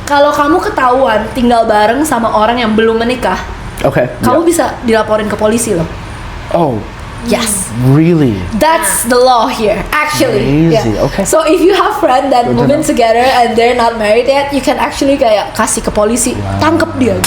Kalau kamu ketahuan tinggal bareng sama orang yang belum menikah, kamu bisa dilaporin ke polisi loh. Oh. Yes. Really? That's the law here, actually. Crazy. Yeah. Okay. So if you have friend that moving together and they're not married yet, you can actually kayak kasih ke polisi, tangkep dia.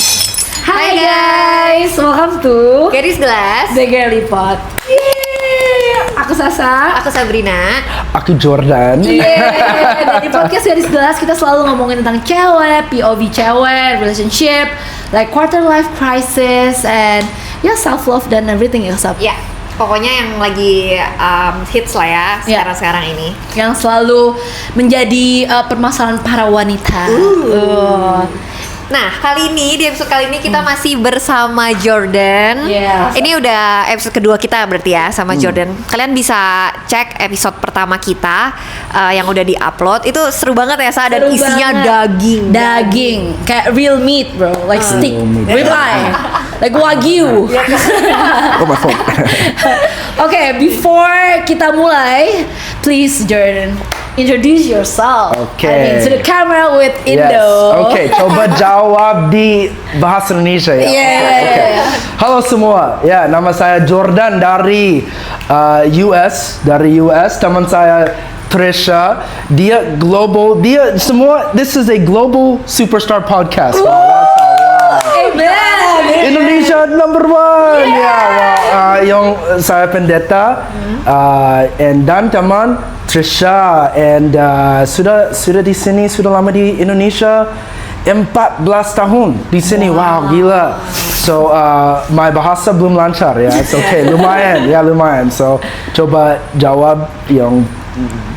Hi guys, welcome to Garis Gelas, The Girly Pod. Yeay. Aku Sasa. aku Sabrina. Aku Jordan. Dan di podcast Garis Gelas kita selalu ngomongin tentang cewek, POV cewek, relationship, like quarter life crisis, and ya self love dan everything ya Sab. Ya, pokoknya yang lagi hits lah ya sekarang ini. Yang selalu menjadi permasalahan para wanita. Nah, di episode kali ini kita masih bersama Jordan. Yes. Ini udah episode kedua kita berarti ya sama Jordan. Kalian bisa cek episode pertama kita yang udah di-upload. Itu seru banget ya, Sa, dan Seru isinya banget. daging. Kayak real meat bro, like steak, ribeye, like wagyu. Oh my phone. Okay, before kita mulai, please Jordan, introduce yourself. Okay. To the camera with Indo. Yes. Oke, coba jawab di bahasa Indonesia ya. Yeah. Halo semua. Ya, nama saya Jordan dari US. Teman saya Trisha. Dia global. Dia semua. This is a global superstar podcast. Amen. Indonesia number one. Yang saya pendeta dan teman Trisha and sudah di sini, sudah lama di Indonesia 14 tahun di sini. Wow, gila. So my bahasa belum lancar ya. It's okay, lumayan. So coba jawab yang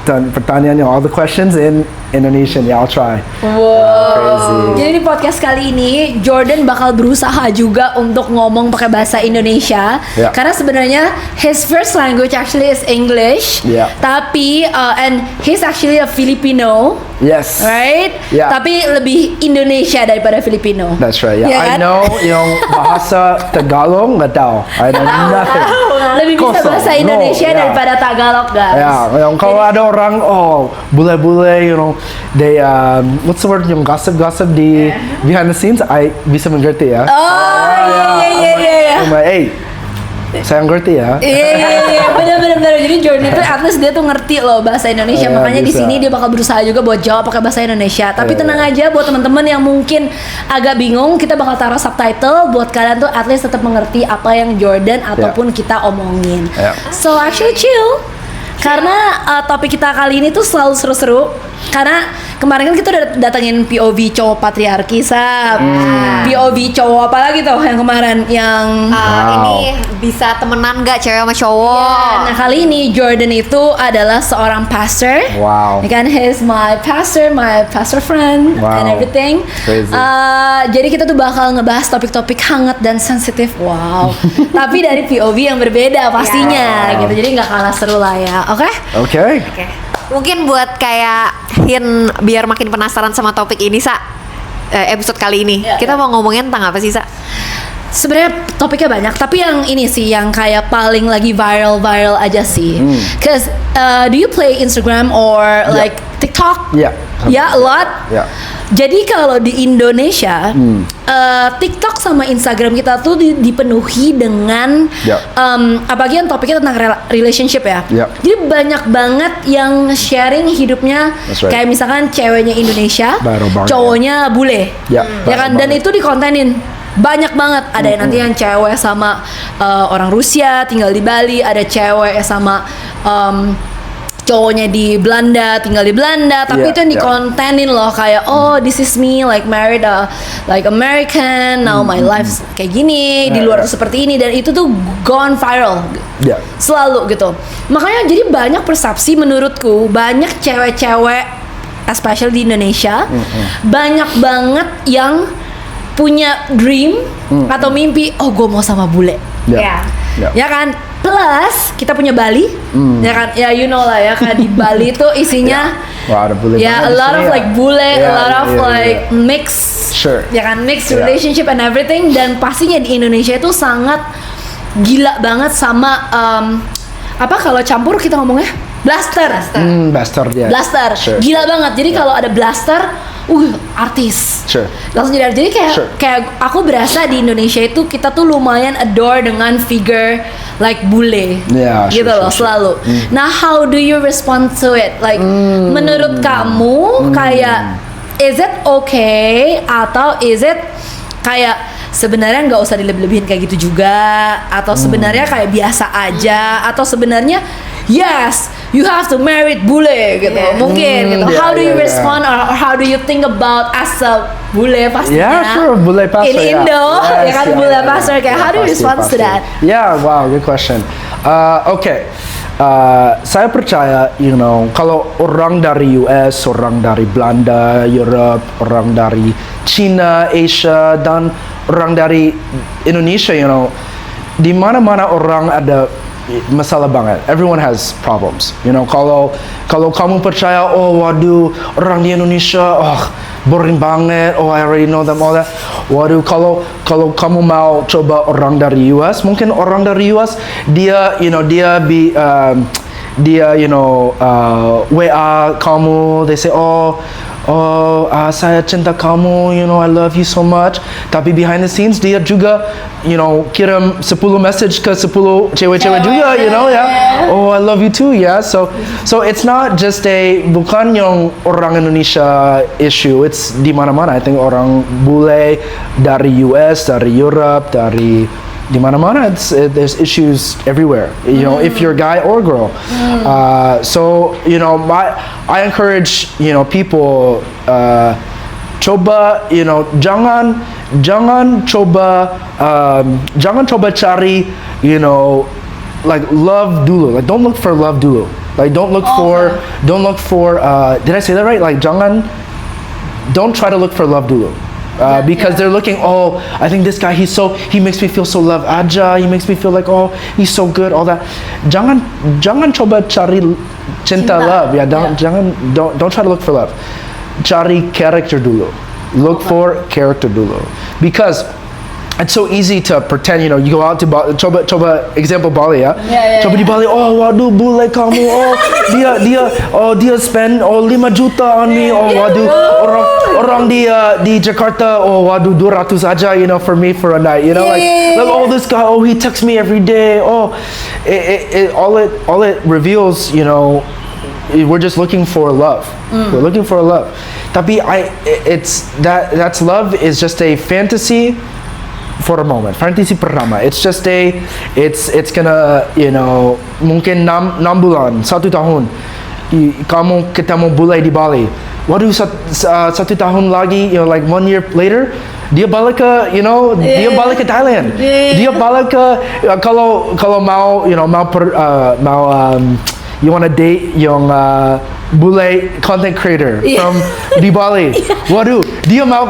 pertanyaan, all the questions in Indonesian. I'll try. Wow. Jadi di podcast kali ini Jordan bakal berusaha juga untuk ngomong pakai bahasa Indonesia. Karena sebenarnya his first language actually is English. Tapi and he's actually a Filipino. Yes. Right? Tapi lebih Indonesia daripada Filipino. That's right. Ya I kan? know yung bahasa Tagalog nggak tahu. I know nothing. Lebih bisa Kosong. bahasa Indonesia No, daripada Tagalog, guys. Yang kalau ada orang bule-bule, they what's the word, yung gossip di behind the scenes, I bisa mengerti ya. Iya. Hey, saya ngerti ya. Iya, benar. Jadi Jordan itu at least dia tuh ngerti loh bahasa Indonesia, makanya di bisa. sini dia bakal berusaha juga buat jawab pakai bahasa Indonesia. Tapi tenang aja buat teman-teman yang mungkin agak bingung, kita bakal taruh subtitle buat kalian tuh at least tetap mengerti apa yang Jordan ataupun kita omongin. So actually chill. Karena topik kita kali ini tuh selalu seru-seru. Karena kemarin kan kita udah datengin POV cowok patriarki, Sab. POV cowok apa lagi tuh yang kemarin? Yang Ini bisa temenan gak cewek sama cowok? Nah kali ini Jordan itu adalah seorang pastor. Wow. Kan he's my pastor friend and everything. Crazy. Jadi kita tuh bakal ngebahas topik-topik hangat dan sensitif. Wow. Tapi dari POV yang berbeda pastinya gitu. Jadi nggak kalah seru lah ya. Oke? Oke. Mungkin buat kayak hint biar makin penasaran sama topik ini, Sa, episode kali ini kita mau ngomongin tentang apa sih, Sa? Sebenarnya topiknya banyak, tapi yang ini sih yang kayak paling lagi viral aja sih. Cause do you play Instagram or like TikTok? Yeah, a lot. Jadi kalau di Indonesia, TikTok sama Instagram kita tuh dipenuhi dengan apalagi yang topiknya tentang relationship ya. Jadi banyak banget yang sharing hidupnya, kayak misalkan ceweknya Indonesia, cowoknya bule, ya kan? Dan itu dikontenin banyak banget. Ada yang nanti yang cewek sama orang Rusia tinggal di Bali, ada cewek sama cowoknya di Belanda, tinggal di Belanda, tapi itu yang dikontenin loh kayak this is me like married like American, now my life kayak gini, di luar tuh seperti ini, dan itu tuh gone viral. Selalu gitu. Makanya jadi banyak persepsi menurutku, banyak cewek-cewek especially di Indonesia, banyak banget yang punya dream atau mimpi, gue mau sama bule. Ya kan? Plus kita punya Bali, ya kan? Ya you know lah ya, kan di Bali tuh isinya a lot of like bule, a lot of like mix, ya kan, mixed relationship and everything. Dan pastinya di Indonesia itu sangat gila banget sama apa kalau campur kita ngomongnya Blaster. Blaster dia. Blaster. Sure, Gila sure. banget. Jadi kalau ada Blaster, artis. Sure. Langsung jadi artis. Jadi kayak aku berasa di Indonesia itu kita tuh lumayan adore dengan figure like bule. Yeah, gitu loh selalu. Nah, how do you respond to it? Like menurut kamu kayak is it okay atau is it kayak sebenarnya nggak usah dilebih-lebihin kayak gitu juga, atau sebenarnya kayak biasa aja, atau sebenarnya yes you have to marry bule gitu, mungkin gitu. How do you respond or how do you think about as a bule pastinya? Yeah, sure, bule pastor. In Indo, Yes, ya kan bule pastor kayak how do you respond to that? Yeah, wow, good question. Okay. Saya percaya, kalau orang dari US, orang dari Belanda, Europe, orang dari China, Asia, dan orang dari Indonesia, di mana-mana orang ada masalah banget. Everyone has problems. Kalau kamu percaya, waduh, orang di Indonesia, boring banget. I already know them all that. Waduh, kalau kamu mau coba orang dari US, mungkin orang dari US dia WA kamu, they say saya cinta kamu, I love you so much. Tapi behind the scenes dia juga, kirim 10 message ke 10 cewek-cewek juga, I love you too, So it's not just bukan yang orang Indonesia issue. It's di mana-mana. I think orang bule dari US, dari Europe, dari di mana-mana, there's issues everywhere. If you're a guy or girl. So I encourage people coba jangan coba cari like love dulu. Like don't look for love dulu. Like don't look for did I say that right? Like don't try to look for love dulu. Because they're looking, I think this guy, he makes me feel so love aja, he makes me feel like, he's so good, all that. Jangan coba cari cinta love, don't try to look for love. Cari character dulu. Look for character dulu. Because it's so easy to pretend, you go out to Bali, coba example Bali coba di Bali, waduh bule kamu, dia spend 5 juta on me, waduh orang di Jakarta, waduh 200 aja, for me for a night, like this guy, he texts me every day, all it reveals, we're just looking for love. We're looking for love. Tapi that's love is just a fantasy for a moment. Fantasy pertama. It's just it's gonna, mungkin 6 bulan, 1 tahun. Kamu ketemu bule di Bali. Waduh, 1 tahun lagi, like 1 year later, dia balik ke, dia balik ke Thailand. Dia balik ke, kalau mau, you wanna date yung bule content creator from di Bali. Waduh, dia mau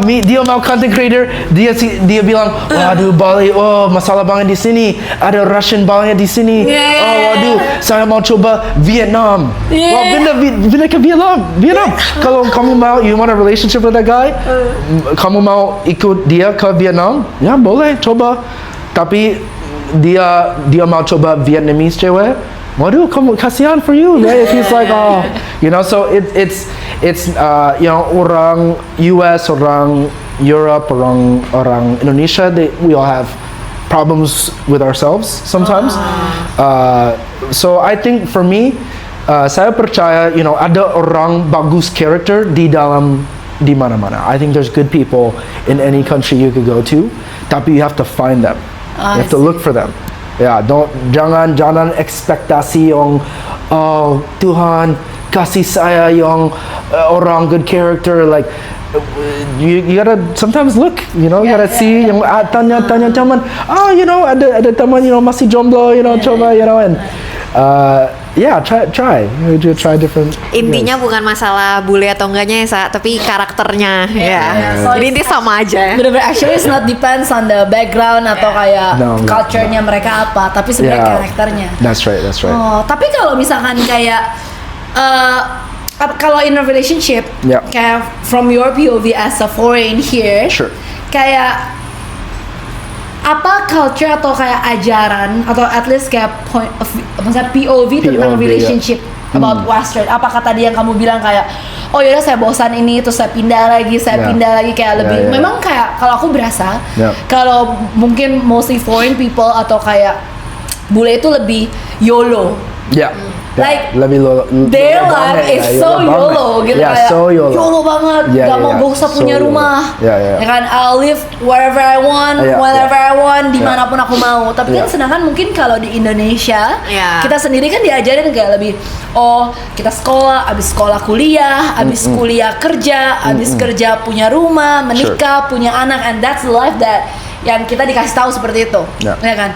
content creator, dia bilang, waduh Bali, masalah banget di sini, ada Russian banget di sini. Waduh, saya mau coba Vietnam. Pindah ke Vietnam. Kalau kamu mau, you want a relationship with that guy, kamu mau ikut dia ke Vietnam, ya boleh coba. Tapi dia mau coba Vietnamese cewek. Waduh, kamu kasihan for you, right? If he's like, so it's orang US, orang Europe, orang Indonesia, we all have problems with ourselves sometimes. So I think for me, saya percaya, ada orang bagus character di mana-mana. I think there's good people in any country you could go to, tapi you have to find them. You have to look for them. Jangan ekspektasi yang Tuhan kasih saya yang orang good character, like you gotta sometimes look, you gotta see yang tanya teman, ada teman masih jomblo, coba, and try different. Intinya bukan masalah bule atau enggaknya tapi karakternya. So jadi intinya sama aja. Bener-bener actually it's not depends on the background atau kayak culture-nya mereka apa, tapi sebenarnya karakternya. That's right. Tapi kalau misalkan kayak kalau in a relationship, kayak from your POV as a foreign here, kayak apa culture atau kayak ajaran atau at least kayak point of, maksudnya POV tentang relationship about Western? Apakah tadi yang kamu bilang kayak oh yaudah saya bosan ini terus saya pindah lagi kayak lebih memang kayak kalau aku berasa kalau mungkin mostly foreign people atau kayak bule itu lebih YOLO. Like their life is so YOLO gitu kayak so YOLO banget, gak mau usah punya rumah, ya kan I'll live wherever I want, whenever I want, dimanapun aku mau. Tapi kan sedangkan mungkin kalau di Indonesia kita sendiri kan diajarin kayak lebih kita sekolah, abis sekolah kuliah, abis kuliah kerja, abis kerja punya rumah, menikah, punya anak, and that's the life that yang kita dikasih tahu seperti itu, ya kan.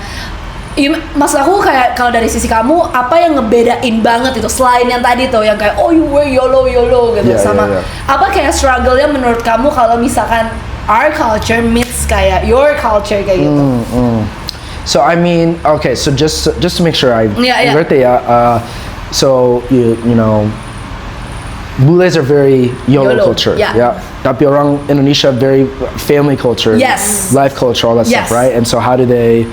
Maksud aku kayak kalau dari sisi kamu apa yang ngebedain banget itu selain yang tadi tuh yang kayak you were YOLO gitu sama apa kayak struggle-nya menurut kamu kalau misalkan our culture meets kayak your culture kayak gitu. So I mean, okay, so just to make sure I ngerti ya. So you know, bules are very YOLO culture, Tapi orang Indonesia very family culture, life culture, all that stuff, right? And so how do they?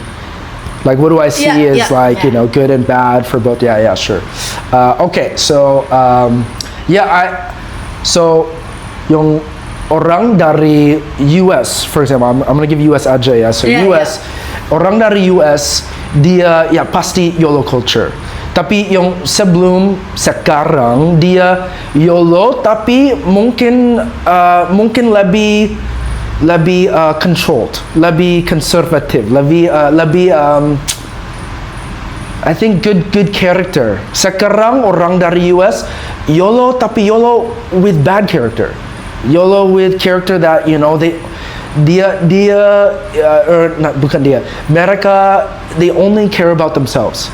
Like what do I see is like you know good and bad for both. Sure. Okay, so so yung orang dari US, for example, I'm gonna give US aja ya. So US, orang dari US dia pasti YOLO culture. Tapi yung sebelum sekarang dia YOLO tapi mungkin lebih controlled, lebih konservatif, lebih I think good character. Sekarang orang dari US YOLO tapi YOLO with bad character, YOLO with character that you know mereka they only care about themselves.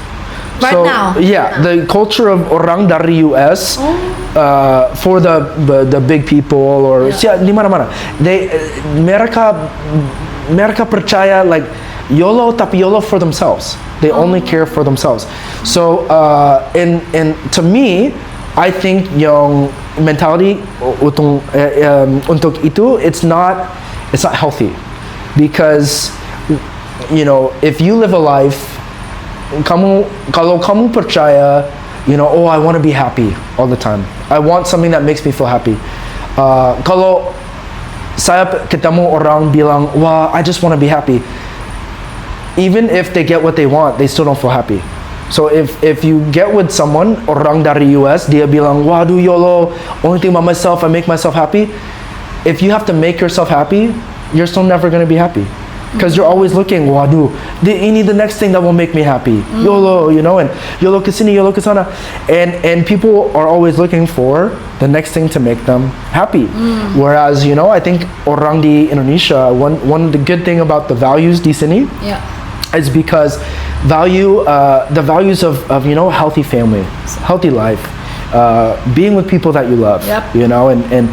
Right so, now. The culture of orang dari US for the big people or di mana-mana. Mereka percaya like YOLO tapi YOLO for themselves. They only care for themselves. So and to me, I think yung mentality untuk itu it's not healthy because you know if you live a life kalau kamu percaya, you know, I want to be happy all the time. I want something that makes me feel happy. Kalau saya ketemu orang bilang, I just want to be happy. Even if they get what they want, they still don't feel happy. So if you get with someone, orang dari US, dia bilang, waduh YOLO, only thing about myself, I make myself happy. If you have to make yourself happy, you're still never going to be happy. Because you're always looking, waduh, ini the next thing that will make me happy. YOLO, you know, and YOLO kesini, YOLO kesana. And people are always looking for the next thing to make them happy. Whereas, you know, I think orang di Indonesia, one of the good thing about the values di sini is because the values of you know, healthy family, healthy life, being with people that you love, you know, and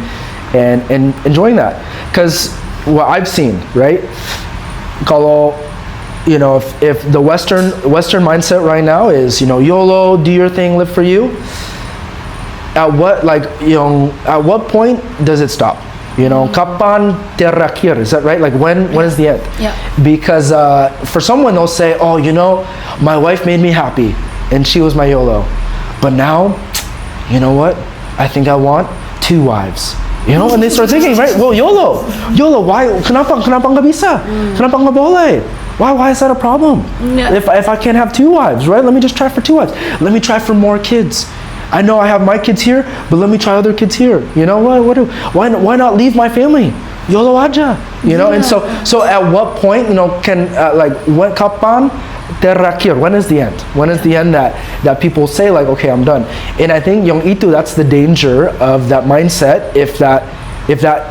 enjoying that. Because what I've seen, right? Kalau, you know, if the Western mindset right now is, you know, YOLO, do your thing, live for you. At what point does it stop? You know, kapan terakhir? Is that right? Like when is the end? Because for someone they'll say, you know, my wife made me happy and she was my YOLO, but now, you know what? I think I want 2 wives. You know, and they start thinking, right? Well, YOLO, why? Kenapa nggak bisa? Kenapa nggak boleh? Why is that a problem? If I can't have 2 wives, right? Let me just try for 2 wives. Let me try for more kids. I know I have my kids here, but let me try other kids here. You know what? Why not leave my family? YOLO aja. You know, and so at what point, you know, can kapan terakhir? When is the end? When is the end that people say like, okay, I'm done? And I think yung itu, that's the danger of that mindset if that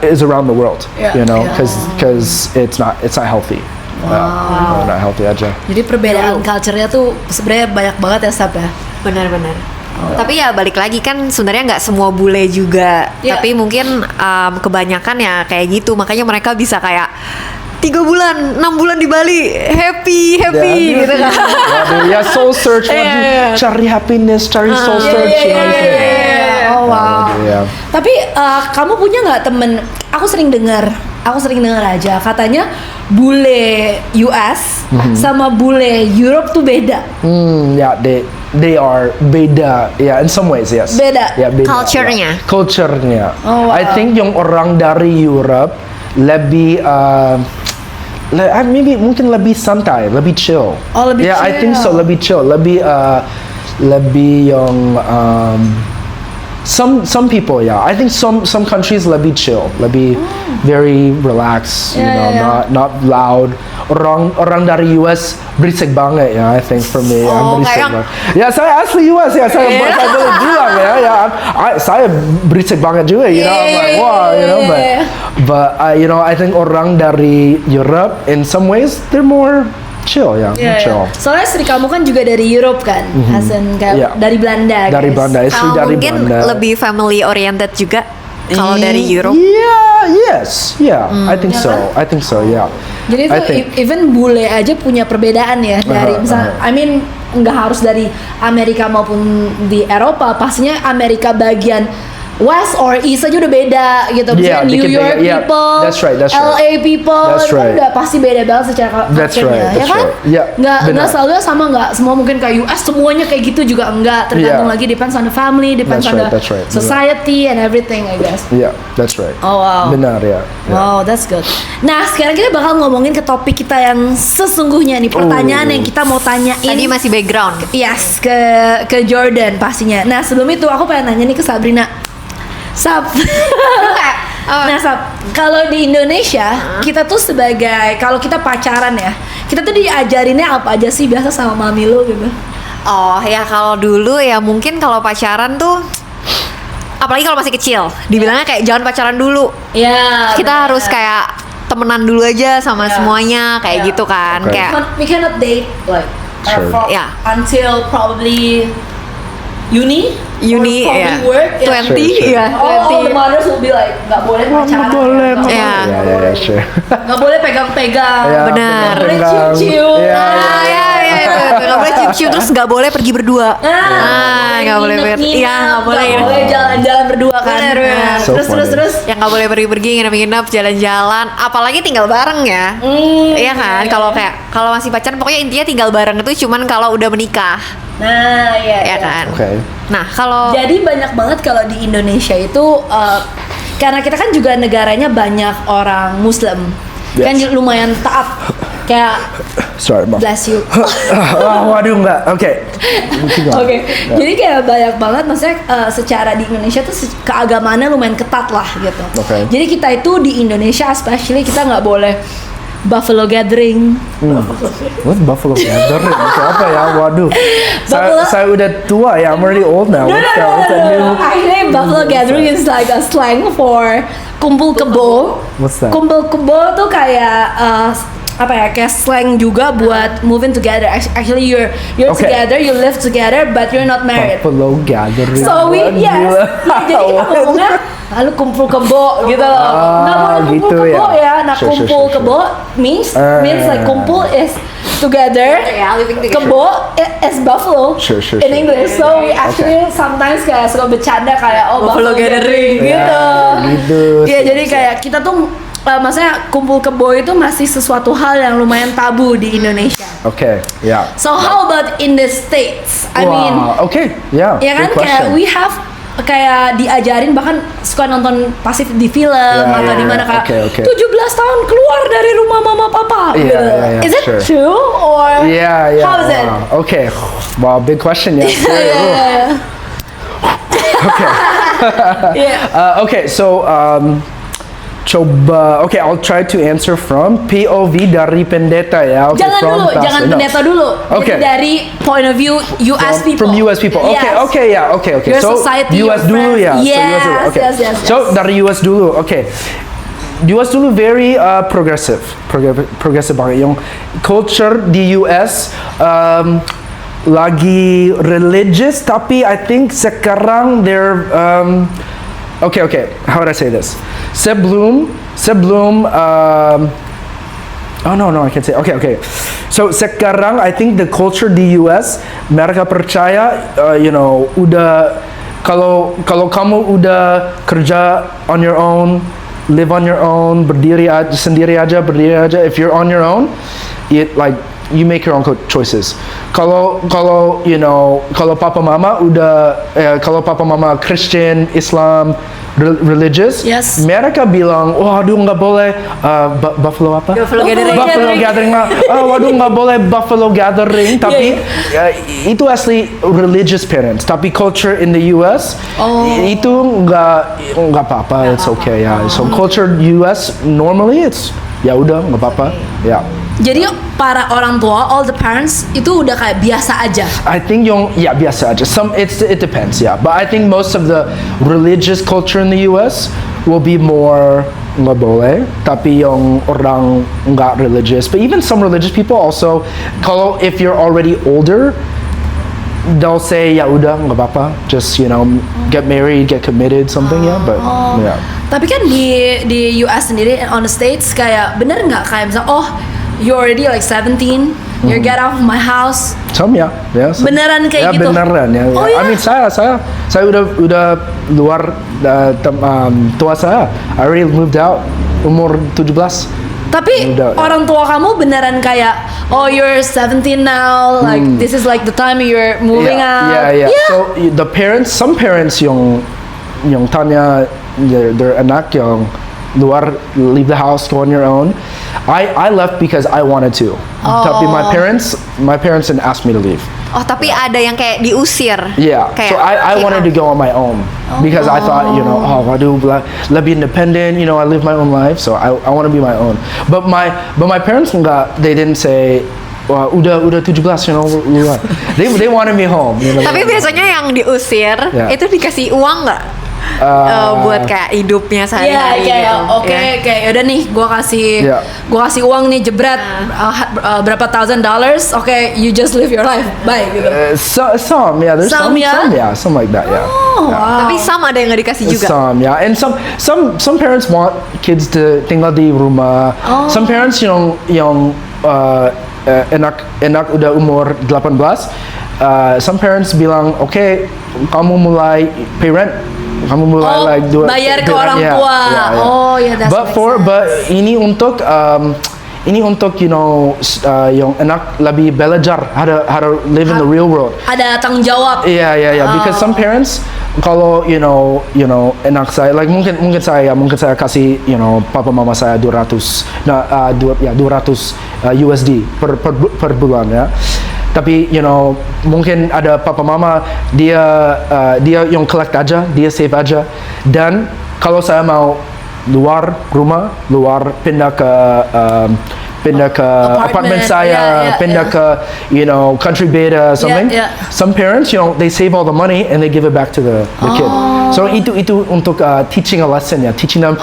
is around the world, you know, because it's not healthy. Not healthy aja. Jadi perbedaan culture-nya tuh sebenarnya banyak banget ya, Sab ya. Benar-benar. Tapi ya balik lagi kan sebenarnya nggak semua bule juga, tapi mungkin kebanyakan ya kayak gitu, makanya mereka bisa kayak 3 bulan, 6 bulan di Bali happy gitu kan. Soul search, cari happiness, cari soul search. Oh wow. Yeah. Tapi kamu punya nggak temen? Aku sering dengar aja katanya bule US sama bule Europe tuh beda. Yeah, they are beda. Yeah, in some ways yes. Beda. Yeah, beda. Culture-nya. Yeah. Culture-nya. Oh, wow. I think yung orang dari Europe lebih maybe mungkin lebih santai, lebih chill. Oh, lebih yeah, chill. I think so, lebih chill, lebih yung some people, yeah. I think some countries lebih chill, lebih very relaxed, not loud. Orang dari US berisik banget ya, I think for me. Oh, berisik kayak- banget. Ya saya asli US ya, saya boleh bilang ya, saya berisik banget juga, you know. I'm like, wow, you know, but you know, I think orang dari Europe in some ways they're more chill ya, chill. Soalnya istri kamu kan juga dari Europe kan, Hasan kayak Yeah. dari Belanda. Dari guys. Belanda, istri Kalau dari mungkin Belanda. lebih family oriented juga kalau dari Europe. I think so. I think so, yeah. Jadi I tuh think. even bule aja punya perbedaan ya dari misal, I mean nggak harus dari Amerika maupun di Eropa, pastinya Amerika bagian West or East aja udah beda gitu. Yeah, Misalnya New dikit York beda. Yeah, people, that's right. LA people, That's itu kan right. udah pasti beda banget secara That's culture-nya, right, ya that's kan? right. Yeah, Nggak benar. selalu sama, nggak semua mungkin kayak US semuanya kayak gitu juga enggak. Tergantung Yeah. lagi depends on the family, depends That's on right, the that's right. society and everything, I guess. Yeah, that's right. Oh wow. Benar ya. Wow, that's good. Nah, sekarang kita bakal ngomongin ke topik kita yang sesungguhnya nih, pertanyaan yang kita mau tanyain. Tadi masih background. Yes, ke Jordan pastinya. Nah, sebelum itu aku pengen nanya nih ke Sabrina. Sab. Nah, Sab, kalau di Indonesia kita tuh sebagai kalau kita pacaran ya, kita tuh diajarinnya apa aja sih biasa sama mami lu gitu? Oh ya, kalau dulu ya mungkin kalau pacaran tuh, apalagi kalau masih kecil, dibilangnya kayak jangan pacaran dulu. Ya. Kita harus kayak temenan dulu aja sama Ya. semuanya kayak Ya. gitu kan. Okay. Kayak we cannot date like Sure. for- until probably uni or probably ya. work. 20 Sure, sure. ya. All the mothers will be like, nggak boleh pacaran, boleh, nggak Iya. boleh, sure. nggak boleh pegang-pegang, Ya, Benar. nggak boleh pegang. cium-cium. Ya, Ah, ya, nggak boleh cium-cium, terus nggak boleh pergi berdua. Nggak boleh nginep-nginep, iya, nggak boleh. nggak boleh jalan-jalan berdua kan. Bener, bener. Nah, So terus funny. terus Yang nggak boleh pergi-pergi, nginep-nginep, jalan-jalan, apalagi tinggal bareng ya. Iya kan, kalau kayak kalau masih pacaran pokoknya intinya tinggal bareng itu cuman kalau udah menikah, nah iya ya kan. Oke. Nah kalau Jadi banyak banget kalau di Indonesia itu karena kita kan juga negaranya banyak orang Muslim, Yes. kan lumayan taat, kayak Sorry, maaf. bless you. Waduh enggak. Oke. Oke, jadi kayak banyak banget, maksudnya secara di Indonesia tuh keagamaannya lumayan ketat lah gitu. Oke. Jadi kita itu di Indonesia, especially kita nggak boleh buffalo gathering. What Buffalo Gathering? Itu apa ya? Waduh. Buffalo- Saya udah tua ya. I'm already old now. What's that new? Actually, buffalo gathering is like a slang for kumpul kebo. What's that? Kumpul kebo tuh kayak apa ya, kayak slang juga buat moving together. Actually, you're Okay. together, you live together, but you're not married. Buffalo Gathering. So we, Waduh. yes, jadi kita ngomongnya lalu kumpul kebo gitu loh. Nggak boleh kumpul gitu kebo ya. ya. Nah, Sure, sure, kumpul sure, sure. kebo means like kumpul is together. ya living together. Kebo is buffalo Sure, sure, in sure. English. So we actually sometimes kayak suka bercanda kayak buffalo gathering Ya, gitu. gitu. Iya, jadi kayak kita tuh maksudnya kumpul kebo itu masih sesuatu hal yang lumayan tabu di Indonesia. Oke, ya. So how about in the States? I mean, Oke, ya. ya kan good kayak question. we have kayak diajarin, bahkan suka nonton pasif di film atau ya, di mana ya. kayak Oke, oke. 17 tahun keluar dari rumah mama papa Iya, gitu. iya, iya, Is it sure. true or Yeah, yeah. how is it? Wow. Okay. Wow, big question. Yeah. Yeah. Okay. Yeah. Okay. So, coba. Okay, I'll try to answer from POV dari pendeta ya. Okay, Jangan from dulu, pastor. jangan No. pendeta dulu. Okay. Jadi dari point of view US people. From US people. Okay, Yes. okay, yeah, okay, okay. Your So society, US your dulu friends. ya. So Yes, US dulu. Okay. yes. So dari US dulu. Okay. US dulu very progressive, progressive banget. Yung culture di US lagi religious, tapi I think sekarang they're okay. How would I say this? Sebelum oh no, I can't say. Okay. So sekarang I think the culture di US mereka percaya, udah Kalau kamu udah kerja on your own, live on your own, berdiri aja. If you're on your own, you make your own choices. Kalau papa mama Christian, Islam, religious, yes, mereka bilang, waduh nggak boleh buffalo gathering lah. Waduh nggak boleh buffalo gathering. Tapi itu asli religious parents. Tapi culture in the US itu nggak apa-apa. It's okay ya. So culture US normally it's ya udah nggak apa-apa. Ya. Jadi para orang tua, all the parents itu udah kayak biasa aja. I think biasa aja. It depends, yeah. But I think most of the religious culture in the US will be more nggak boleh. Tapi yang orang nggak religious, but even some religious people also, if you're already older, they'll say ya udah nggak apa-apa, just get married, get committed, something but yeah. Tapi kan di US sendiri on the States kayak bener nggak kayak misalnya you're already like 17, you get out of my house. Some ya. Some. Beneran kayak gitu. Beneran ya. Oh, I mean saya udah luar tua saya. I already moved out umur 17. Tapi orang tua kamu beneran kayak you're 17 now, like this is like the time you're moving out. Yeah. So some parents yung tanya their anak yung luar, leave the house, go on your own. I left because I wanted to. Tapi my parents didn't ask me to leave. Tapi ada yang kayak diusir. Yeah. Kayak, so I wanted to go on my own because I thought, waduh, lebih independent. I live my own life, so I want to be my own. But my parents they didn't say, wah, udah 17, luar. They wanted me home. Tapi biasanya yang diusir itu dikasih uang nggak? Buat kayak hidupnya sehari-hari. Kayak yaudah nih, gue kasih uang nih jebret berapa $1,000. You just live your life, bye gitu. There's some like that, yeah. Wow. Tapi some ada yang nggak dikasih juga. Some, yeah, and some parents want kids to tinggal di rumah. Some parents yang enak udah umur 18. Some parents bilang, kamu mulai pay rent. Kamu mulai bayar ke orang tua. Yeah. But ini untuk yang anak lebih belajar how to live in the real world. Ada tanggung jawab. Yeah. Because some parents kalau anak saya mungkin saya kasih papa mama saya 200 USD per bulan ya. Tapi mungkin ada papa mama dia yang collect aja, dia save aja. Dan kalau saya mau luar rumah, pindah ke apartment saya, pindah ke country beda something. Some parents they save all the money and they give it back to the kid. So itu untuk teaching a lesson ya, teaching them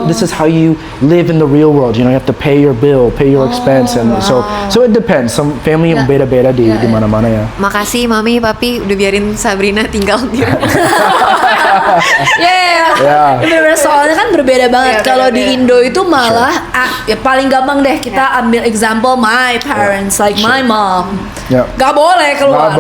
this is how you live in the real world. You have to pay your bill, pay your expense, and so it depends. Some family yang beda-beda di mana-mana ya. Makasih mami, papi udah biarin Sabrina tinggal di rumah. Bener-bener soalnya kan berbeda banget. Kalau di Indo itu malah ya paling gampang deh kita ambil example my parents, like my mom. Gak boleh keluar.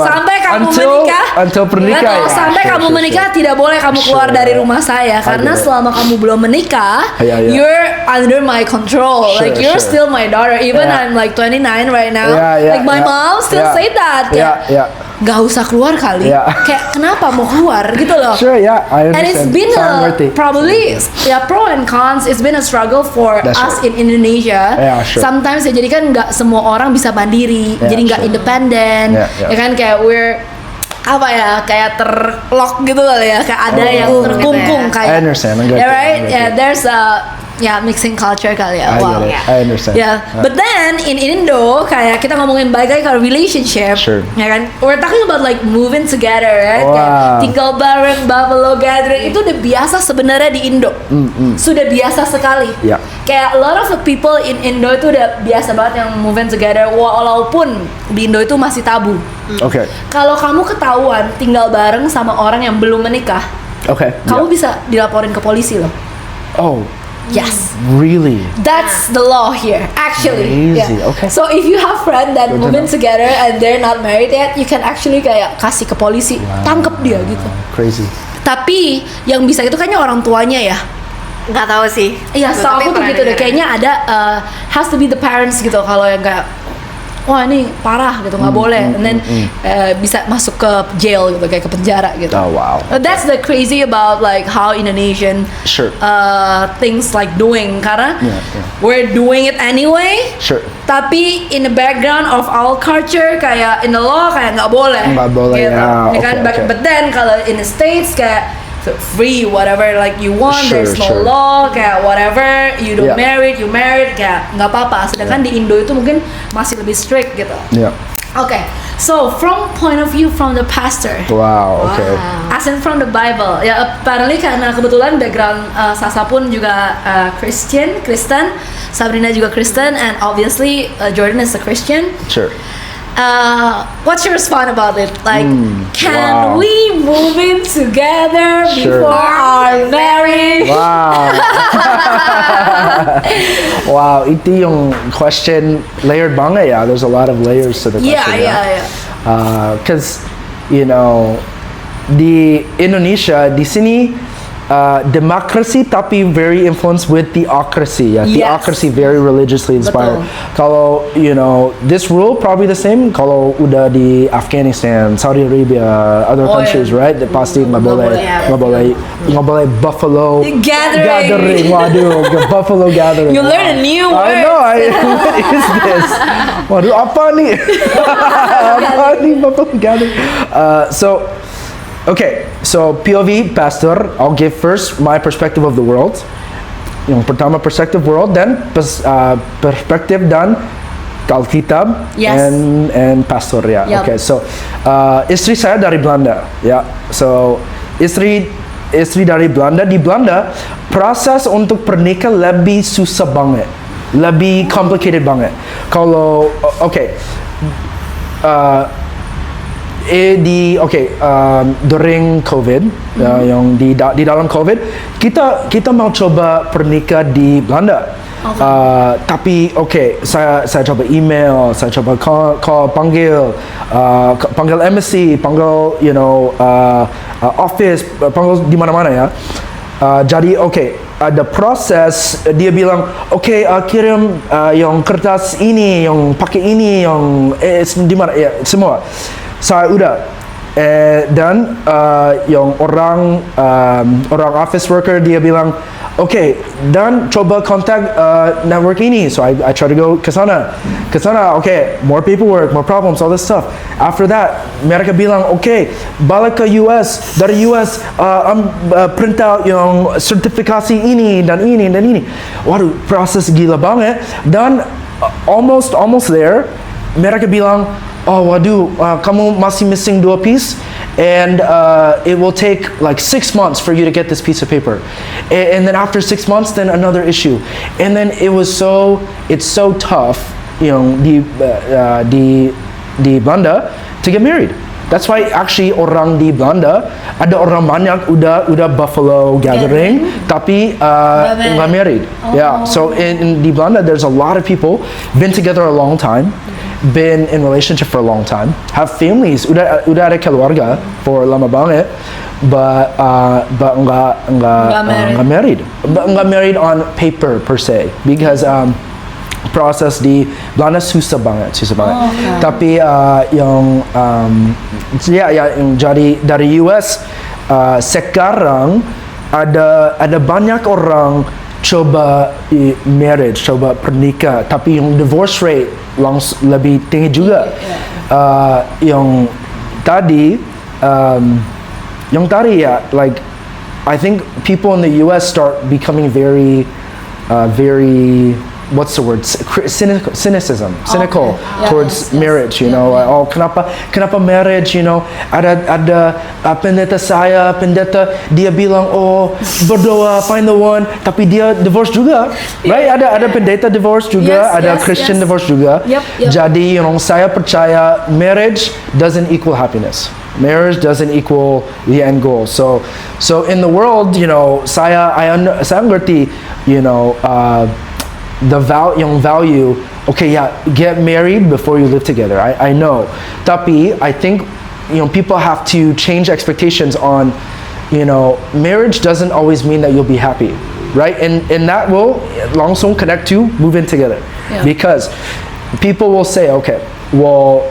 Sampai kamu menikah. Until pernikah. Sampai kamu menikah tidak boleh kamu keluar dari rumah saya karena selama kamu belum menikah, you're under my control. Like you're still my daughter. Even I'm like 29 right now. Like my mom still say that. Gak usah keluar kali. Kayak kenapa mau keluar gitu loh. I understand. And it's been probably pro and cons. It's been a struggle for us in Indonesia. Sometimes jadi kan nggak semua orang bisa mandiri, jadi nggak independen. Ya kan kayak we're kayak terlock gitu kali ya, kayak ada yang terkungkung kayak. I understand. There's mixing culture kali ya. I understand. But then in Indo kayak kita ngomongin balik lagi ke relationship, ya kan? We're talking about like moving together, right? Kayak tinggal bareng, buffalo gathering itu udah biasa sebenarnya di Indo. Sudah biasa sekali. Kayak a lot of the people in Indo itu udah biasa banget yang moving together, walaupun di Indo itu masih tabu. Kalau kamu ketahuan tinggal bareng sama orang yang belum menikah, kamu bisa dilaporin ke polisi loh. Yes. Really? That's the law here, actually. Crazy, okay. So if you have friend that Good to moving know. together and they're not married yet, you can actually kayak kasih ke polisi, tangkep dia gitu. Crazy. Tapi yang bisa itu kayaknya orang tuanya ya. Nggak tahu sih. Iya, setahu Tapi aku tuh pernah gitu deh. dengar. Kayaknya ada has to be the parents gitu kalau yang kayak wah ini parah gitu nggak boleh, and then bisa masuk ke jail gitu kayak ke penjara gitu. Oh, wow. That's the crazy about like how Indonesian Sure. things like doing karena Yeah. we're doing it anyway. Sure. Tapi in the background of our culture kayak in the law kayak nggak boleh. Nggak boleh, gitu. ya. Ya kan? Okay, okay. But then kalau in the States kayak free whatever like you want, Sure, there's no sure. law kayak whatever you don't Yeah. married you married kayak nggak apa-apa. Sedangkan di Indo itu mungkin masih lebih strict gitu. Yeah. Okay, so from point of view from the pastor, Wow. Okay. as in from the Bible, ya apparently karena kebetulan background Sasa pun juga Kristen, Sabrina juga Kristen, and obviously Jordan is a Christian. Sure. What's your response about it? Like, can wow. we move in together Sure. before our marriage? Wow. Wow, itu yung question layered banget ya. There's a lot of layers to the question. Yeah. Because you know, di Indonesia di sini democracy tapi very influenced with theocracy. Yeah, Yes. theocracy very religiously inspired. Betul. Kalau you know, this rule probably the same kalau udah di Afghanistan, Saudi Arabia, other Oh, countries, yeah. right? That pasti nggak boleh, boleh. nggak boleh buffalo Gathering. Waduh, buffalo gathering. You learn a new I word. know. What is this? Waduh, apa nih? Apa nih buffalo gathering? So POV pastor, I'll give first my perspective of the world. Yang pertama perspective world, then perspektif dan Alkitab Yes. and pastor ya. Yup. Okay, so istri saya dari Belanda ya. So istri dari Belanda, di Belanda proses untuk pernikahan lebih susah banget, lebih complicated banget. Kalau during COVID, yang di dalam COVID, kita mau coba pernikah di Belanda. Tapi saya coba email, saya coba call panggil embassy, panggil office, panggil di mana-mana ya. Jadi ada proses, dia bilang kirim yang kertas ini, yang pakai ini, yang di mana ya, semua. Saya udah dan yang orang office worker dia bilang dan coba kontak network ini. So I try to go ke sana, more paperwork, more problems, all this stuff. After that mereka bilang balik ke US, dari US print out yang sertifikasi ini dan ini. Waduh, proses gila banget. Dan almost there mereka bilang waduh, kamu masih missing 2 piece, and it will take like 6 months for you to get this piece of paper, and then after 6 months, then another issue, and then it's so tough, di Belanda to get married. That's why actually orang di Belanda ada orang banyak udah buffalo gathering, tapi nggak married. Yeah, so in di Belanda there's a lot of people been together a long time, been in relationship for a long time, have families, udah ada keluarga for lama banget, but nggak married on paper per se, because proses di Belanda susah banget. Tapi yang jadi dari US sekarang ada banyak orang coba marriage, coba pernikah, tapi yang divorce rate lebih tinggi juga. Yang tadi ya, like I think people in the US start becoming very what's the word? Cynical towards marriage. Kenapa marriage? Ada pendeta dia bilang berdoa find the one, tapi dia divorce juga, right? Ada pendeta divorce juga, ada Christian divorce juga. Yep. Jadi saya percaya marriage doesn't equal happiness. Marriage doesn't equal the end goal. So in the world, saya ngerti yung value. Okay, yeah, get married before you live together. I know. Tapi, I think, people have to change expectations on, marriage doesn't always mean that you'll be happy, right? And that will langsung connect to move in together. Yeah. Because people will say, okay, well,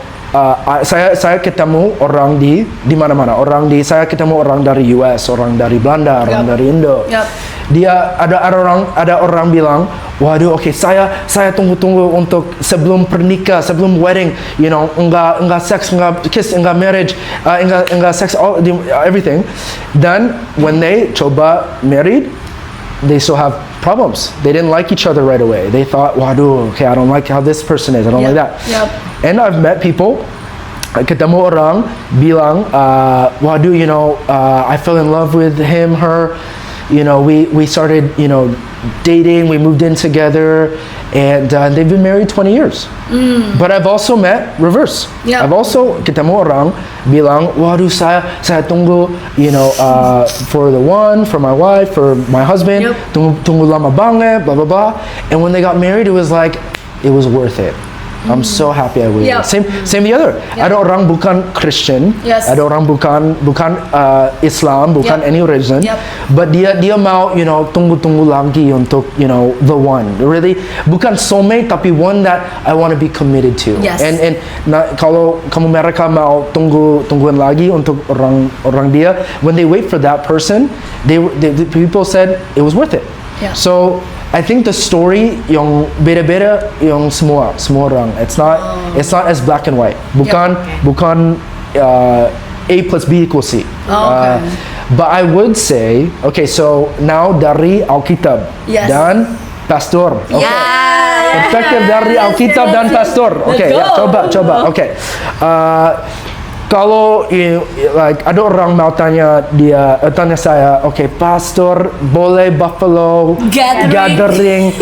saya ketemu orang di mana-mana. Saya ketemu orang dari US, orang dari Belanda, orang dari Indo. Yep. Dia ada orang bilang, waduh, okay, saya tunggu untuk sebelum pernikah, sebelum wedding, enggak sex, enggak kiss, enggak marriage, enggak sex, everything. Then when they coba married, they still have problems. They didn't like each other right away. They thought, waduh, okay, I don't like how this person is. I don't like that. Yep. And I've met people, ketemu orang bilang, waduh, I fell in love with him, her. We started, dating, we moved in together, and they've been married 20 years. But I've also met reverse. Yeah. I've also ketemu orang bilang, waduh, saya tunggu, for the one, for my wife, for my husband, Yep. tunggu lama banget, blah blah blah. And when they got married, it was like, it was worth it. I'm so happy I waited. Yep. Same the other. Yep. Ada orang bukan Christian, Yes. ada orang bukan Islam, bukan Yep. any religion, Yep. but dia mau tunggu lagi untuk the one. Really bukan soulmate tapi one that I want to be committed to. Yes. And kalau kamu mereka mau tungguan lagi untuk orang dia, when they wait for that person, the people said it was worth it. Yeah. So I think the story yung beda-beda yung semua orang. It's not as black and white. Bukan A plus B equals C. Okay. But I would say, okay, so now dari Alkitab Yes. dan Pastor. Okay. Yeah. Perspektif dari Alkitab dan Pastor. Okay, Let's ya, go. coba. Okay. Kalau ada orang mau tanya saya, okay, Pastor, boleh Buffalo gathering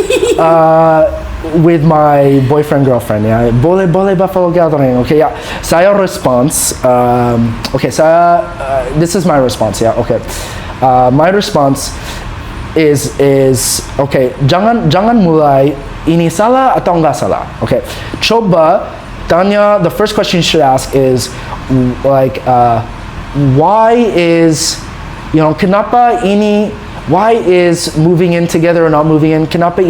with my boyfriend girlfriend, ya? Boleh Buffalo gathering, okay, ya? Saya response, okay, this is my response, ya, okay. My response is okay, jangan mulai ini salah atau enggak salah, okay. Coba tanya, the first question you should ask is like, why is, why is moving in together or not moving in, kenapa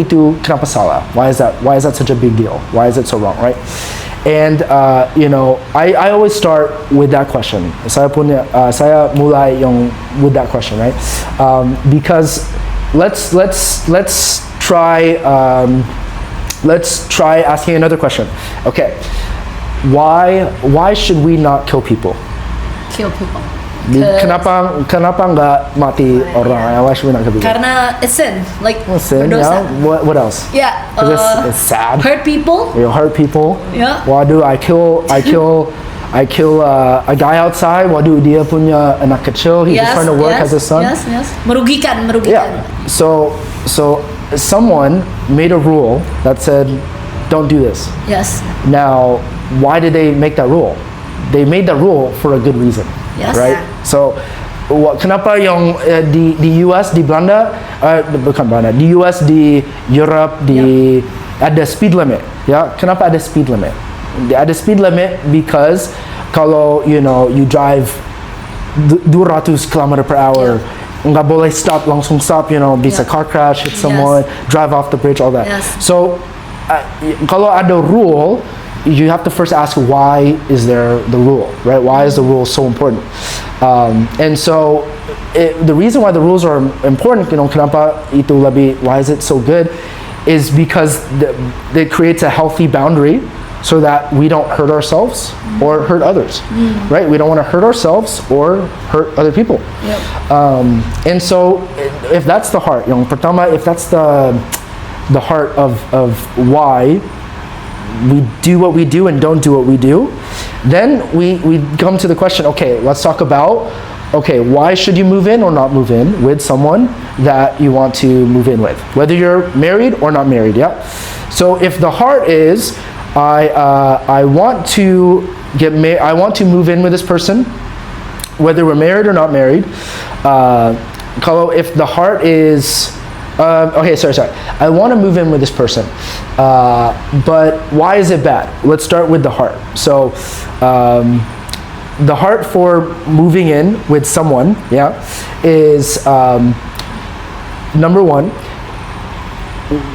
salah? Why is that such a big deal? Why is it so wrong, right? And I always start with that question. Saya mulai with that question, right? Because let's try asking another question. Okay, why should we not kill people? Kill people. Kenapa nggak mati orang? Why should we not kill people? Karena it's sin, like Sin, berdosa. yeah. What else? Yeah. 'Cause it's sad. Hurt people. You hurt people. Yeah. Waduh, I kill a guy outside. Waduh, dia punya anak kecil. He's just trying to work as a son. Yes. Merugikan. Yeah. So someone made a rule that said, don't do this. Yes. Now, why did they make that rule? They made that rule for a good reason, Yes. right? So, kenapa yang di US, di Belanda, bukan Belanda, di US, di Europe, ada speed limit, ya? Kenapa ada speed limit? Ada speed limit because kalau you drive 200 km per hour, nggak boleh langsung stop, bisa car crash, hit someone, drive off the bridge, all that. Yes. So, kalau ada rule, you have to first ask why is there the rule, right? Why is the rule so important? And so the reason why the rules are important, kenapa itu lebih, why is it so good, is because it creates a healthy boundary so that we don't hurt ourselves or hurt others, right? We don't want to hurt ourselves or hurt other people. Yep. And so if that's the heart, pertama, if that's the heart of why we do what we do and don't do what we do, then we come to the question, okay, let's talk about, okay, why should you move in or not move in with someone that you want to move in with, whether you're married or not married, yeah? So if the heart is, I want to I want to move in with this person, whether we're married or not married, if the heart is, Okay, sorry. I want to move in with this person, but why is it bad? Let's start with the heart. So, the heart for moving in with someone, is number one.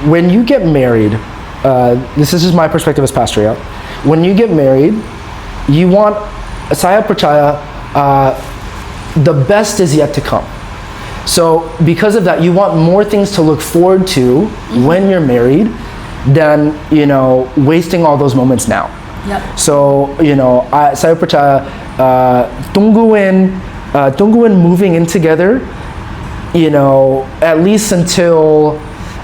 When you get married, this is just my perspective as pastor. Yeah, when you get married, you want saya percaya the best is yet to come. So because of that, you want more things to look forward to when you're married than, wasting all those moments now. Yep. So, saya percaya tungguin moving in together, at least until,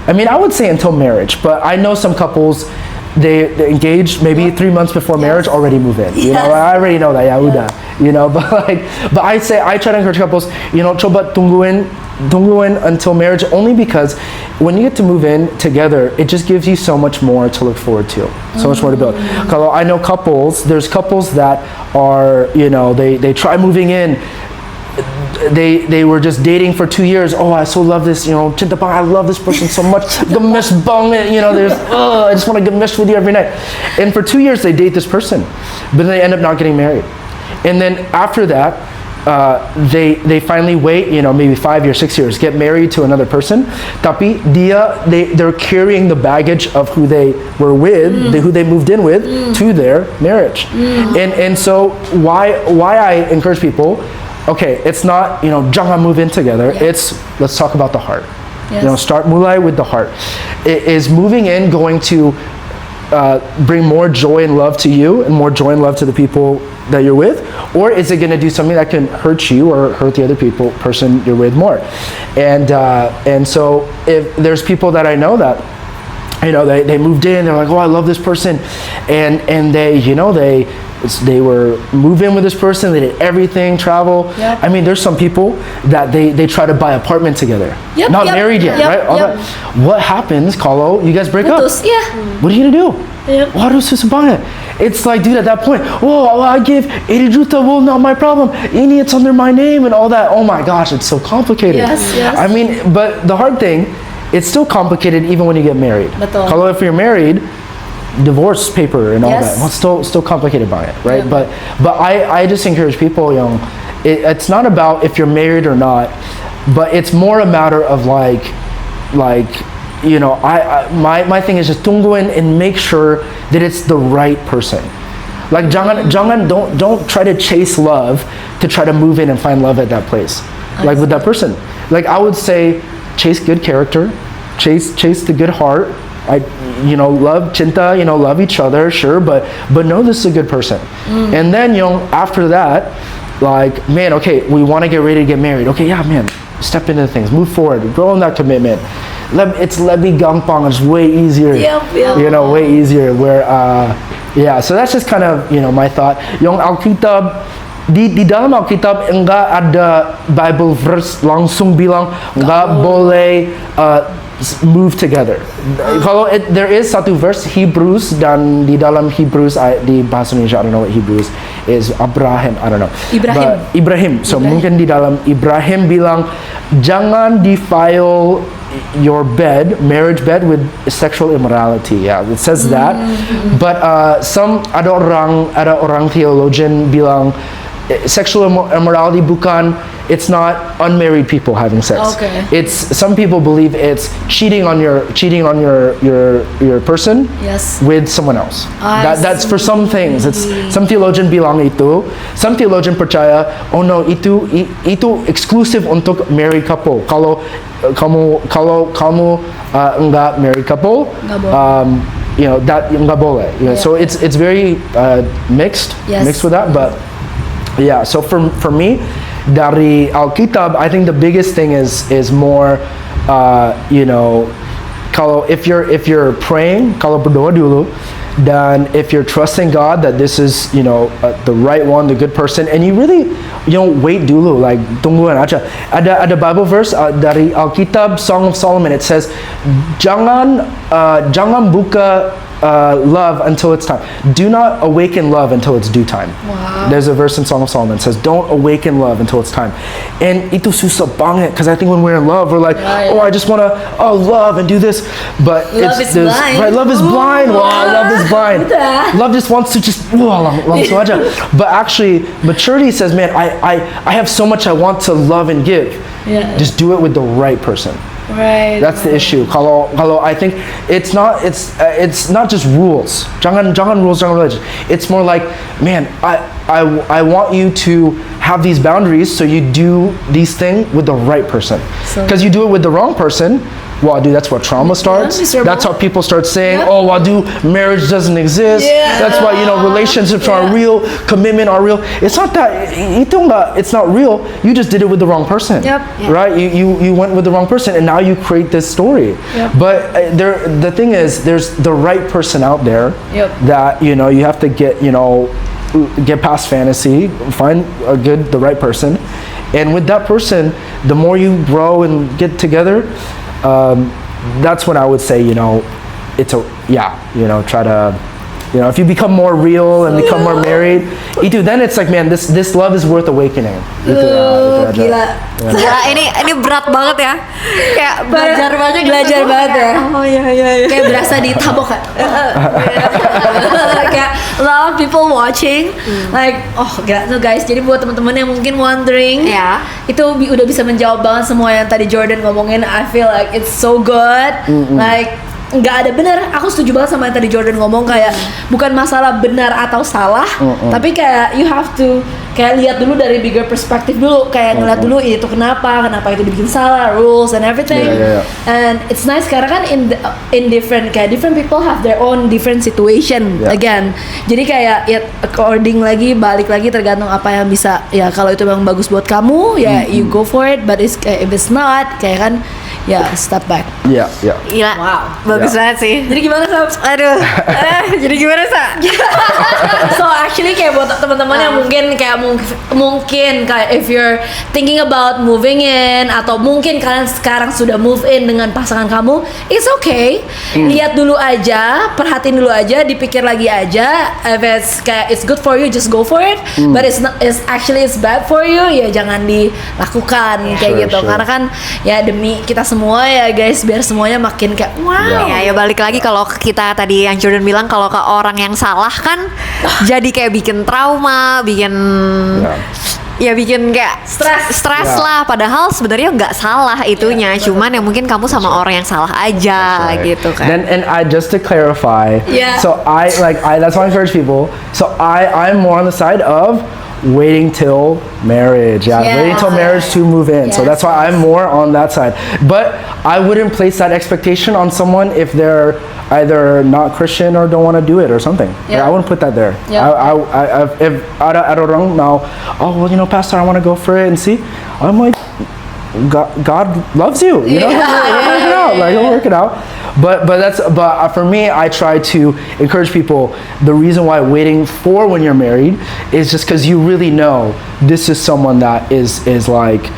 I would say until marriage, but I know some couples, they engaged maybe 3 months before marriage, already move in. I already know that, udah. But I try to encourage couples, coba tungguin until marriage, only because when you get to move in together, it just gives you so much more to look forward to, so much more to build. Kalau I know there's couples that are, they try moving in. They were just dating for 2 years. Oh, I so love this, cinta bang, I love this person so much. Gemes banget, I just want to gemes with you every night. And for 2 years they date this person, but they end up not getting married. And then after that, they finally wait, maybe 5 years, 6 years, get married to another person. Tapi they're carrying the baggage of who they were with, who they moved in with, to their marriage. And so why I encourage people. Okay, it's not, jangan move in together. It's, let's talk about the heart. Yes. Start mulai with the heart. Is moving in going to bring more joy and love to you and more joy and love to the people that you're with? Or is it going to do something that can hurt you or hurt the other person you're with more? And so if there's people that I know that, they moved in, they're like, oh, I love this person. And they were moving in with this person, they did everything, travel. Yep. There's some people that they try to buy apartment together. Yep, Not yep, married yet, yep, right? All yep. that. What happens, kalau you guys break up? Yeah. What are you gonna do? Yep. Harus susah banget. It's like, dude, at that point, whoa, I gave 80 juta, well, not my problem. Ini, it's under my name and all that. Oh my gosh, it's so complicated. Yes. But the hard thing, it's still complicated even when you get married. Betul. Kalau if you're married, divorce paper and all Yes. that, well, still complicated by it, right? Yeah. But I just encourage people, it's not about if you're married or not, but it's more a matter of like my thing is just tungguin and make sure that it's the right person. Like jangan don't try to chase love to try to move in and find love at that place. Like with that person. Like I would say chase good character, chase the good heart. Love cinta, love each other, sure, but know this is a good person. And then, after that, like, man, okay, we want to get ready to get married. Okay, yeah, man, step into things, move forward, grow in that commitment. It's lebih gampang, it's way easier. Way easier. Where, so that's just kind of, my thought. Yung Alkitab, di dalam Alkitab enggak ada Bible verse langsung bilang enggak boleh move together. Kalau there is satu verse Hebrews, dan di dalam Hebrews di bahasa Indonesia, I don't know what Hebrews is, Abraham, I don't know. Ibrahim. So mungkin di dalam Ibrahim bilang jangan defile your marriage bed with sexual immorality. Yeah, it says that. But ada orang theologian bilang sexual immorality it's not unmarried people having sex. Okay. It's some people believe it's cheating on your person with someone else. That's for some things. It's some theologian bilang itu. Some theologian percaya, oh no, itu exclusive untuk married couple. Kalau kamu enggak married couple, that enggak boleh. So it's very mixed with that, but yeah, so for me, dari Alkitab, I think the biggest thing is more, kalau if you're praying, kalau berdoa dulu, dan if you're trusting God that this is, the right one, the good person, and you really, wait dulu, like tungguan aja. Ada Bible verse dari Alkitab, Song of Solomon. It says, jangan buka love until it's time. Do not awaken love until it's due time. Wow. There's a verse in Song of Solomon that says, don't awaken love until it's time. And itu susah banget, because I think when we're in love, we're like, oh, I just want to love and do this. But love is blind. Right, love is blind. Wow, love is blind. Love just wants to just, langsung aja. But actually, maturity says, man, I have so much I want to love and give. Yeah. Just do it with the right person. Right. That's the issue. Kalau I think it's not just rules. Jangan rules, jangan religion. It's more like, man, I want you to have these boundaries, so you do these things with the right person. Because you do it with the wrong person, well, dude, that's where trauma starts. That's how people start saying, oh, well, dude, marriage doesn't exist. That's why, relationships aren't real, commitment are real. It's not that, it's not real. You just did it with the wrong person. Right? You went with the wrong person, and now you create this story. But the thing is, there's the right person out there that, you have to get past fantasy, find the right person. And with that person, the more you grow and get together, that's when I would say, try to, if you become more real and become more married, then it's like, man, this love is worth awakening. Gila. Gila, ini berat banget ya. Kayak belajar banget ya. Oh iya. Kayak berasa ditabok kan. Kayak a lot of people watching, like, gila tuh guys. Jadi buat teman-teman yang mungkin wondering, itu udah bisa menjawab banget semua yang tadi Jordan ngomongin. I feel like it's so good. Like, nggak ada benar. Aku setuju banget sama yang tadi Jordan ngomong, kayak bukan masalah benar atau salah, tapi kayak you have to kayak lihat dulu dari bigger perspective dulu, kayak ngeliat dulu itu kenapa itu dibikin salah, rules and everything. And it's nice karena kan in different people have their own different situation again. Jadi kayak balik lagi tergantung apa yang bisa, ya kalau itu memang bagus buat kamu, ya you go for it, but if it's not, kayak kan step back. Gila. Wow. Bagus banget sih. Jadi gimana, Sa? Aduh. Jadi gimana, Sa? So actually kayak buat teman-teman yang mungkin kayak if you're thinking about moving in, atau mungkin kalian sekarang sudah move in dengan pasangan kamu, it's okay. Lihat dulu aja, perhatiin dulu aja, dipikir lagi aja. If it's good for you, just go for it. But it's bad for you, ya jangan dilakukan kayak gitu. Karena kan ya demi kita semua ya guys, biar semuanya makin kayak wow. Ya balik lagi kalau kita tadi yang Jordan bilang, kalau ke orang yang salah kan jadi kayak bikin trauma, bikin kayak stres lah. Padahal sebenarnya nggak salah itunya, cuman yang mungkin kamu sama orang yang salah aja gitu kan. And just to clarify, so that's why I encourage people. So I'm more on the side of waiting till marriage, waiting till marriage to move in. So that's why I'm more on that side. But I wouldn't place that expectation on someone if they're either not Christian or don't want to do it or something. I wouldn't put that there. If ada orang now, Pastor, I want to go for it and see, I'm like, God loves you, He'll work it out. But for me, I try to encourage people. The reason why waiting for when you're married is just because you really know this is someone that is like,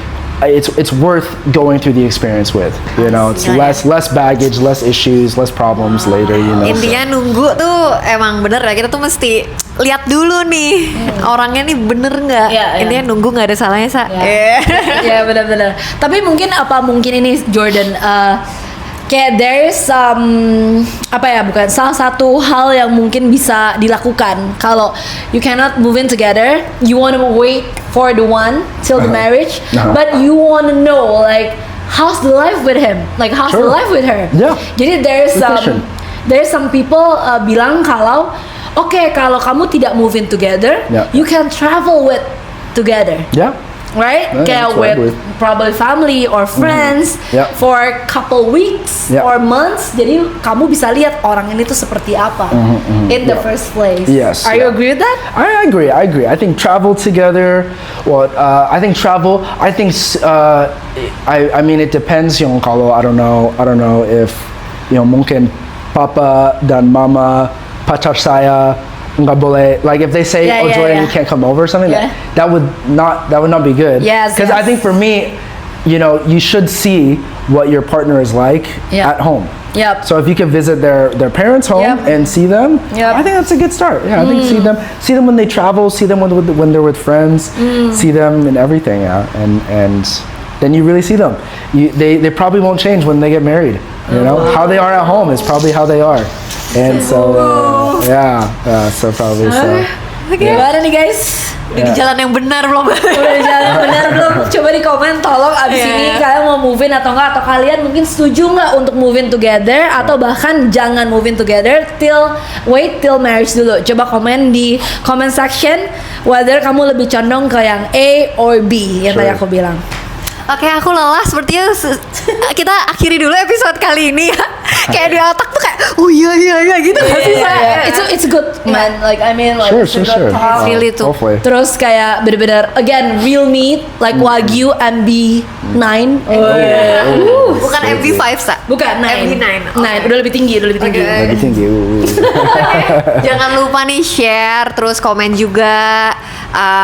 it's worth going through the experience with. It's less baggage, less issues, less problems later. Intinya nunggu tuh emang bener ya, kita tuh mesti lihat dulu nih orangnya nih bener nggak. Intinya nunggu nggak ada salahnya, Sa. Ya benar-benar. Tapi mungkin ini Jordan, kayak there's salah satu hal yang mungkin bisa dilakukan kalau you cannot move in together, you want to wait for the one till the marriage, but you want to know like how's the life with him, like how's the life with her. Jadi there's some people bilang kalau kalau kamu tidak move in together, you can travel with together. Right? Kayak with probably family or friends for a couple weeks or months. Jadi kamu bisa lihat orang ini tuh seperti apa in the first place. Are you agree with that? I agree. I think travel together. I think I mean it depends. Kalau I don't know if mungkin papa dan mama pacar saya nggak boleh, like if they say Jordan, you can't come over or something, that would not be good. Because I think for me, you should see what your partner is like at home. Yep. So if you can visit their parents' home Yep. and see them, Yep. I think that's a good start. Yeah, I think see them when they travel, see them when they're with friends, see them in everything. Yeah, and then you really see them. They probably won't change when they get married. You know, how they are at home is probably how they are, and so so probably so. Gimana nih guys? Udah di jalan yang benar belum? Udah jalan benar belum? Coba di komen tolong abis Iya. ini kalian mau move in atau enggak, atau kalian mungkin setuju nggak untuk move in together, atau bahkan jangan move in together wait till marriage dulu. Coba komen di comment section whether kamu lebih condong ke yang A or B yang tadi Sure. aku bilang. Oke, aku lelah. Sepertinya kita akhiri dulu episode kali ini ya. Kayak di otak tuh kayak, oh iya gitu nggak sih? It's good man, like I mean like it's a good talk. Feel it tuh. Hopefully. Terus kayak bener-bener again real meat like Wagyu MB9. Bukan MV5 sa. Bukan 9. MB9. 9 udah lebih tinggi. Oke. Lebih tinggi. Jangan lupa nih share, terus komen juga.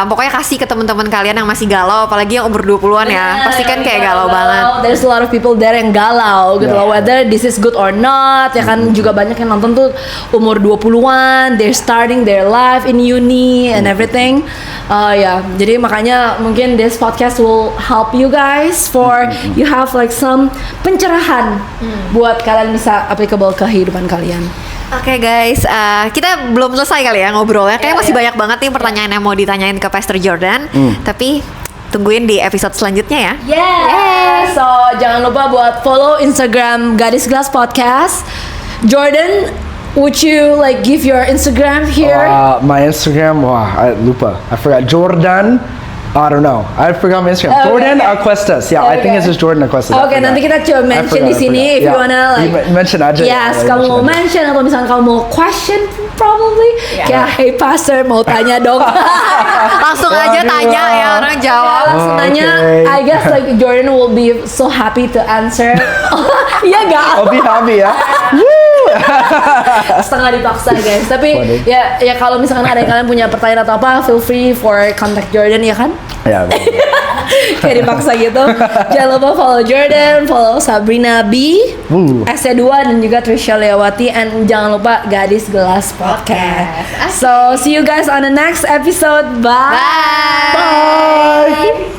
Pokoknya kasih ke teman-teman kalian yang masih galau, apalagi yang umur 20-an ya. Pasti kan kayak galau banget. There's a lot of people there yang galau gitu loh, whether this is good or not. Ya kan juga banyak yang nonton tuh umur 20-an, they're starting their life in uni and everything. Jadi makanya mungkin this podcast will help you guys for you have like some pencerahan buat kalian bisa applicable ke kehidupan kalian. Oke guys, kita belum selesai kali ya ngobrolnya. Kayaknya masih banyak banget nih pertanyaan yang mau ditanyain ke Pastor Jordan. Tapi tungguin di episode selanjutnya ya. Yeah. So jangan lupa buat follow Instagram Gadis Gelas Podcast. Jordan, would you like give your Instagram here? My Instagram, I lupa. I forgot. Jordan. I don't know. I forgot my Instagram. Jordan Aquestas. Yeah, I think it's just Jordan Aquestas. Oke, nanti kita coba mention di sini if you wanna like. Mention aja. Yes, kamu mau mention atau misalnya kamu mau question probably. Kayak hey pastor mau tanya dong. Langsung aja tanya ya, orang jawab. Langsung tanya. I guess like Jordan will be so happy to answer. Iya gak? I'll be happy ya. Setengah dipaksa guys. Tapi ya kalau misalkan ada yang kalian punya pertanyaan atau apa, feel free for contact Jordan ya kan? Ya. Kayak dipaksa gitu. Jangan lupa follow Jordan, follow Sabrina B, SC2 dan juga Trisha Leawati, and jangan lupa Gadis Gelas Podcast. So see you guys on the next episode. Bye. Bye. Bye.